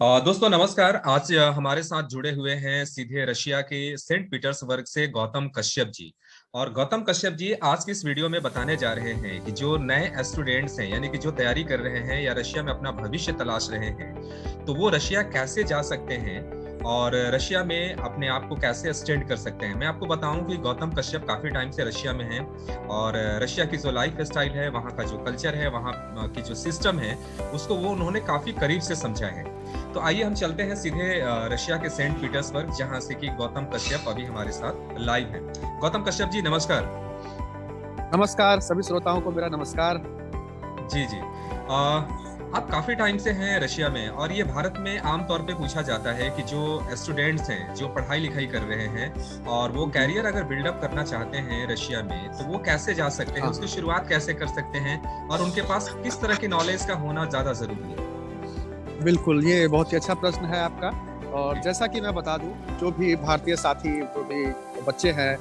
दोस्तों नमस्कार। आज हमारे साथ जुड़े हुए हैं सीधे रशिया के सेंट पीटर्सबर्ग से गौतम कश्यप जी। और गौतम कश्यप जी आज की इस वीडियो में बताने जा रहे हैं कि जो नए स्टूडेंट्स हैं, यानी कि जो तैयारी कर रहे हैं या रशिया में अपना भविष्य तलाश रहे हैं, तो वो रशिया कैसे जा सकते हैं और रशिया में अपने आप को कैसे स्टैंड कर सकते हैं। मैं आपको बताऊं कि गौतम कश्यप काफी टाइम से रशिया में हैं और रशिया की जो लाइफ स्टाइल है, वहाँ का जो कल्चर है, वहाँ की जो सिस्टम है, उसको वो उन्होंने काफी करीब से समझा है। तो आइए हम चलते हैं सीधे रशिया के सेंट पीटर्सबर्ग, जहां से कि गौतम कश्यप अभी हमारे साथ लाइव हैं। गौतम कश्यप जी नमस्कार। नमस्कार सभी श्रोताओं को मेरा नमस्कार। जी जी। आप काफी टाइम से हैं रशिया में और ये भारत में आमतौर पे पूछा जाता है कि जो स्टूडेंट्स हैं, जो पढ़ाई लिखाई कर रहे हैं और वो कैरियर अगर बिल्डअप करना चाहते हैं रशिया में, तो वो कैसे जा सकते हैं, हाँ, उसकी शुरुआत कैसे कर सकते हैं और उनके पास किस तरह की नॉलेज का होना ज्यादा जरूरी है। बिल्कुल, ये बहुत ही अच्छा प्रश्न है आपका। और जी जैसा कि मैं बता दूं, जो भी भारतीय साथी, जो भी बच्चे हैं,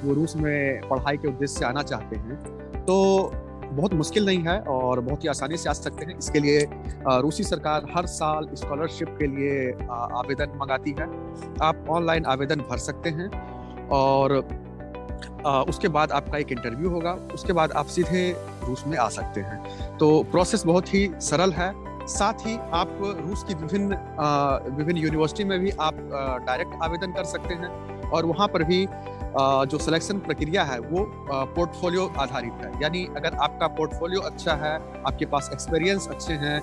वो रूस में पढ़ाई के उद्देश्य से आना चाहते हैं, तो बहुत मुश्किल नहीं है और बहुत ही आसानी से आ सकते हैं। इसके लिए रूसी सरकार हर साल स्कॉलरशिप के लिए आवेदन मंगाती है। आप ऑनलाइन आवेदन भर सकते हैं और उसके बाद आपका एक इंटरव्यू होगा। उसके बाद आप सीधे रूस में आ सकते हैं। तो प्रोसेस बहुत ही सरल है। साथ ही आप रूस की विभिन्न यूनिवर्सिटी में भी आप डायरेक्ट आवेदन कर सकते हैं और वहाँ पर भी जो सिलेक्शन प्रक्रिया है वो पोर्टफोलियो आधारित है। यानी अगर आपका पोर्टफोलियो अच्छा है, आपके पास एक्सपीरियंस अच्छे हैं,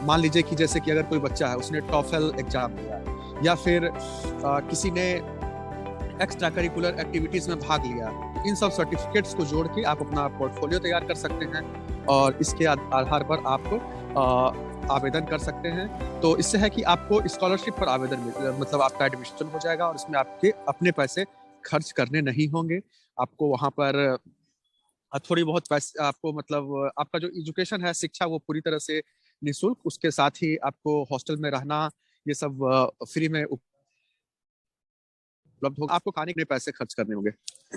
मान लीजिए कि जैसे कि अगर कोई बच्चा है, उसने टॉफेल एग्जाम दिया है या फिर किसी ने एक्स्ट्रा करिकुलर एक्टिविटीज में भाग लिया, तो इन सब सर्टिफिकेट्स को जोड़ के आप अपना पोर्टफोलियो तैयार कर सकते हैं और इसके आधार पर आप आवेदन कर सकते हैं। तो इससे है कि आपको स्कॉलरशिप पर मतलब आपका एडमिशन हो जाएगा और इसमें आपके अपने पैसे खर्च करने नहीं होंगे। आपको वहाँ पर थोड़ी बहुत पैसे आपको, मतलब आपका जो एजुकेशन है, शिक्षा, वो पूरी तरह से निःशुल्क। उसके साथ ही आपको हॉस्टल में रहना, ये सब फ्री में उपलब्ध होगा। आपको खाने के लिए पैसे खर्च करने होंगे।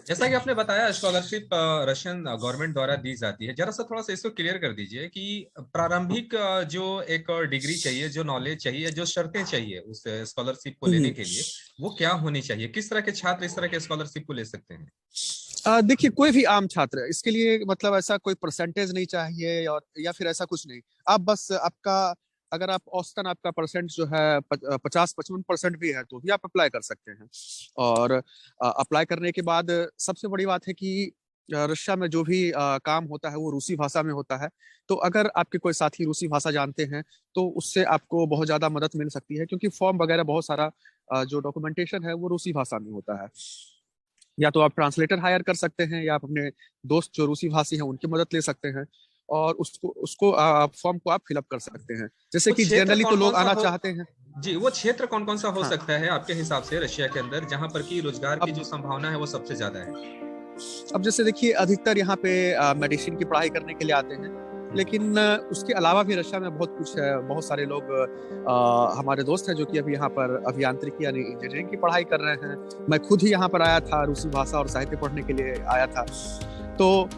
जैसा कि आपने बताया स्कॉलरशिप रशियन गवर्नमेंट द्वारा दी जाती है, जरा सा थोड़ा सा इसको क्लियर कर दीजिए कि प्रारंभिक जो एक डिग्री चाहिए, जो नॉलेज चाहिए, जो शर्तें चाहिए उस स्कॉलरशिप को लेने हम्म। के लिए, वो क्या होनी चाहिए। किस तरह के छात्र इस तरह के स्कॉलरशिप को ले सकते हैं। देखिए, कोई भी आम छात्र इसके लिए, मतलब ऐसा कोई परसेंटेज नहीं चाहिए और या फिर ऐसा कुछ नहीं। आप बस आपका, अगर आप औसतन आपका परसेंट जो है 50-55% भी है, तो भी आप अप्लाई कर सकते हैं। और अप्लाई करने के बाद सबसे बड़ी बात है कि रशिया में जो भी काम होता है वो रूसी भाषा में होता है। तो अगर आपके कोई साथी रूसी भाषा जानते हैं तो उससे आपको बहुत ज्यादा मदद मिल सकती है, क्योंकि फॉर्म वगैरह बहुत सारा जो डॉक्यूमेंटेशन है वो रूसी भाषा में होता है। या तो आप ट्रांसलेटर हायर कर सकते हैं या आप अपने दोस्त जो रूसी भाषी हैं उनकी मदद ले सकते हैं और उसको उसको फॉर्म को आप फिलअप कर सकते हैं। जैसे वो कि क्षेत्र जनरली तो कौन कौन लोग सा आना हो। चाहते हैं। जी, वो क्षेत्र कौन कौन सा हो हाँ, सकता है आपके हिसाब से रशिया के अंदर, जहां पर की रोजगार की अब जो संभावना है वो सबसे ज्यादा है। अब जैसे देखिए, अधिकतर यहाँ पे मेडिसिन की पढ़ाई करने के लिए आते हैं। हम्म। लेकिन उसके अलावा भी रशिया में बहुत कुछ है। बहुत सारे लोग, हमारे दोस्त हैं जो कि अभी यहाँ पर अभियांत्रिकी यानी इंजीनियरिंग की पढ़ाई कर रहे हैं। मैं खुद ही यहाँ पर आया था, रूसी भाषा और साहित्य पढ़ने के लिए आया था। तो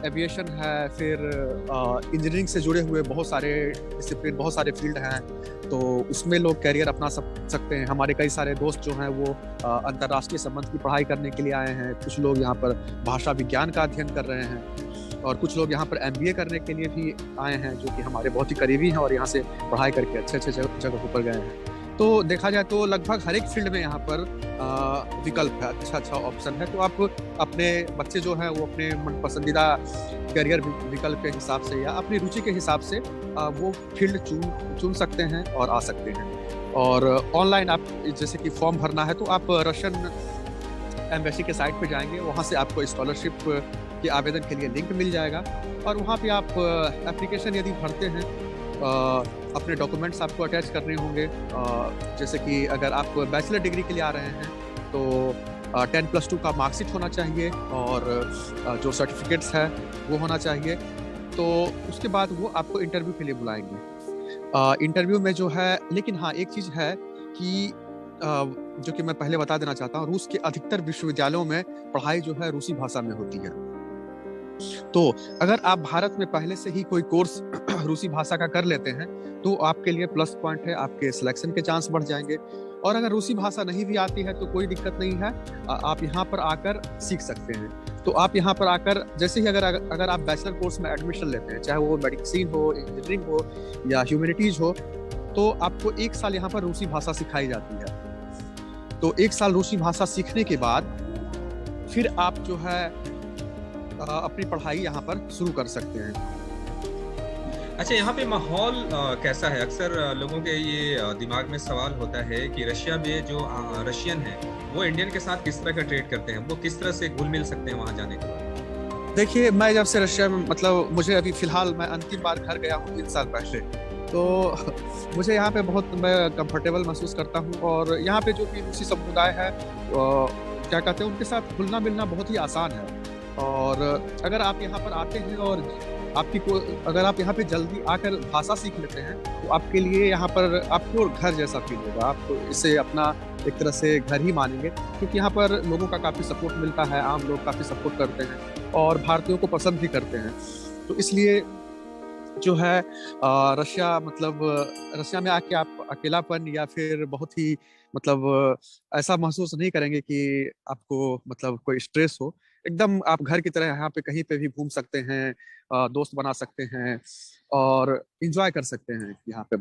एविएशन है, फिर इंजीनियरिंग से जुड़े हुए बहुत सारे डिसिप्लिन, बहुत सारे फील्ड हैं, तो उसमें लोग कैरियर अपना सकते हैं। हमारे कई सारे दोस्त जो हैं वो अंतर्राष्ट्रीय संबंध की पढ़ाई करने के लिए आए हैं। कुछ लोग यहाँ पर भाषा विज्ञान का अध्ययन कर रहे हैं और कुछ लोग यहाँ पर एमबीए करने के लिए भी आए हैं, जो कि हमारे बहुत ही करीबी हैं और यहाँ से पढ़ाई करके अच्छे अच्छे जगहों पर गए हैं। तो देखा जाए तो लगभग हर एक फील्ड में यहाँ पर विकल्प है, अच्छा अच्छा ऑप्शन है। तो आप अपने बच्चे जो हैं वो अपने मन पसंदीदा करियर विकल्प के हिसाब से या अपनी रुचि के हिसाब से वो फील्ड चुन सकते हैं और आ सकते हैं। और ऑनलाइन आप, जैसे कि फॉर्म भरना है, तो आप रशियन एम्बेसी के साइट पे जाएंगे, वहाँ से आपको स्कॉलरशिप के आवेदन के लिए लिंक मिल जाएगा और वहाँ पे आप एप्लीकेशन यदि भरते हैं, अपने डॉक्यूमेंट्स आपको अटैच करने होंगे। जैसे कि अगर आप बैचलर डिग्री के लिए आ रहे हैं तो 10+2 का मार्कशीट होना चाहिए और जो सर्टिफिकेट्स है वो होना चाहिए। तो उसके बाद वो आपको इंटरव्यू के लिए बुलाएंगे। इंटरव्यू में जो है, लेकिन हाँ, एक चीज़ है कि जो कि मैं पहले बता देना चाहता हूँ, रूस के अधिकतर विश्वविद्यालयों में पढ़ाई जो है रूसी भाषा में होती है। तो अगर आप भारत में पहले से ही कोई कोर्स रूसी भाषा का कर लेते हैं तो आपके लिए प्लस पॉइंट है, आपके सिलेक्शन के चांस बढ़ जाएंगे। और अगर रूसी भाषा नहीं भी आती है तो कोई दिक्कत नहीं है, आप यहाँ पर आकर सीख सकते हैं। तो आप यहाँ पर आकर जैसे ही अगर आप बैचलर कोर्स में एडमिशन लेते हैं, चाहे वो मेडिसिन हो, इंजीनियरिंग हो या ह्यूमैनिटीज हो, तो आपको 1 साल यहाँ पर रूसी भाषा सिखाई जाती है। तो 1 साल रूसी भाषा सीखने के बाद फिर आप जो है अपनी पढ़ाई यहाँ पर शुरू कर सकते हैं। अच्छा, यहाँ पे माहौल कैसा है? अक्सर लोगों के ये दिमाग में सवाल होता है कि रशिया में जो रशियन है वो इंडियन के साथ किस तरह का ट्रेड करते हैं, वो किस तरह से घुल मिल सकते हैं वहाँ जाने के बाद? देखिए, मैं जब से रशिया में मतलब मुझे अभी फिलहाल मैं अंतिम बार घर गया हूँ 3 साल पहले, तो मुझे यहाँ पे बहुत मैं कंफर्टेबल महसूस करता हूँ। और यहाँ पे जो भी रूसी समुदाय है क्या कहते हैं, उनके साथ घुलना मिलना बहुत ही आसान है। और अगर आप यहाँ पर आते हैं और अगर आप यहाँ पे जल्दी आकर भाषा सीख लेते हैं तो आपके लिए यहाँ पर आपको घर जैसा फील होगा। आप इसे अपना एक तरह से घर ही मानेंगे, क्योंकि यहाँ पर लोगों का काफ़ी सपोर्ट मिलता है, आम लोग काफ़ी सपोर्ट करते हैं और भारतीयों को पसंद भी करते हैं। तो इसलिए जो है रशिया में आके आप अकेलापन या फिर बहुत ही मतलब ऐसा महसूस नहीं करेंगे कि आपको मतलब कोई स्ट्रेस हो। एकदम आप घर की तरह यहाँ पे कहीं पे भी घूम सकते हैं, दोस्त बना सकते हैं और एंजॉय कर सकते हैं यहाँ पे।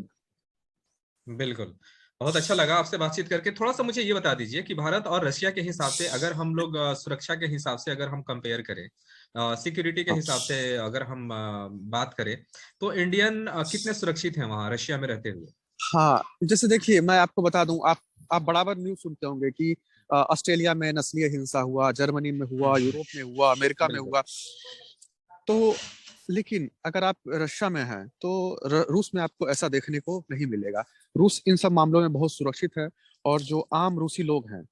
बिल्कुल, बहुत अच्छा लगा आपसे बातचीत करके। थोड़ा सा मुझे ये बता दीजिए कि भारत और रशिया के हिसाब से अगर हम लोग सुरक्षा के हिसाब से अगर हम कंपेयर करें, सिक्योरिटी के हिसाब से अगर हम बात करें, तो इंडियन कितने सुरक्षित हैं वहाँ रशिया में रहते हुए? हाँ, जैसे देखिए मैं आपको बता दूं, आप बराबर न्यूज सुनते होंगे कि ऑस्ट्रेलिया में नस्लीय हिंसा हुआ, जर्मनी में हुआ, यूरोप में हुआ, अमेरिका में हुआ। तो लेकिन अगर आप रशिया में हैं तो रूस में आपको ऐसा देखने को नहीं मिलेगा। रूस इन सब मामलों में बहुत सुरक्षित है। और जो आम रूसी लोग हैं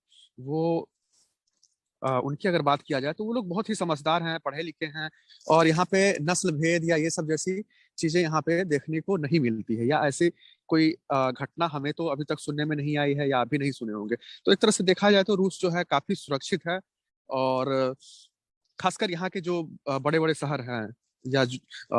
वो उनकी अगर बात किया जाए तो वो लोग बहुत ही समझदार हैं, पढ़े लिखे हैं। और यहाँ पे नस्ल भेद या ये सब जैसी चीजें यहाँ पे देखने को नहीं मिलती है, या ऐसी कोई घटना हमें तो अभी तक सुनने में नहीं आई है या अभी नहीं सुने होंगे। तो एक तरह से देखा जाए तो रूस जो है काफी सुरक्षित है। और खासकर यहाँ के जो बड़े बड़े शहर हैं, या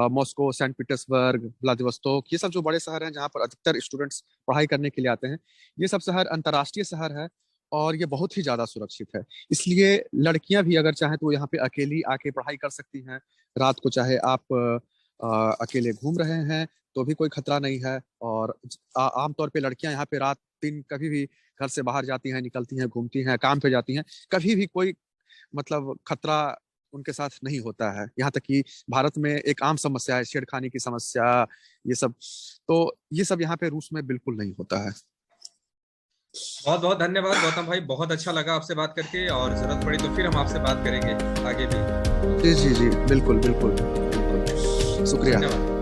मॉस्को, सेंट पीटर्सबर्ग, व्लादिवोस्तोक, ये सब जो बड़े शहर हैं जहाँ पर अधिकतर स्टूडेंट्स पढ़ाई करने के लिए आते हैं, ये सब शहर अंतर्राष्ट्रीय शहर है और ये बहुत ही ज्यादा सुरक्षित है। इसलिए लड़कियां भी अगर चाहें तो यहाँ पे अकेली आके पढ़ाई कर सकती हैं। रात को चाहे आप अकेले घूम रहे हैं तो भी कोई खतरा नहीं है। और आमतौर पे लड़कियां यहाँ पे रात दिन कभी भी घर से बाहर जाती हैं, निकलती हैं, घूमती हैं, काम पे जाती हैं, कभी भी कोई मतलब खतरा उनके साथ नहीं होता है। यहाँ तक कि भारत में एक आम समस्या है छेड़खानी की समस्या, ये सब, तो ये सब यहाँ पे रूस में बिल्कुल नहीं होता है। बहुत बहुत धन्यवाद गौतम भाई, बहुत अच्छा लगा आपसे बात करके, और जरूरत पड़ी तो फिर हम आपसे बात करेंगे आगे भी। जी जी जी, बिल्कुल बिल्कुल बिल्कुल, शुक्रिया। धन्यवाद।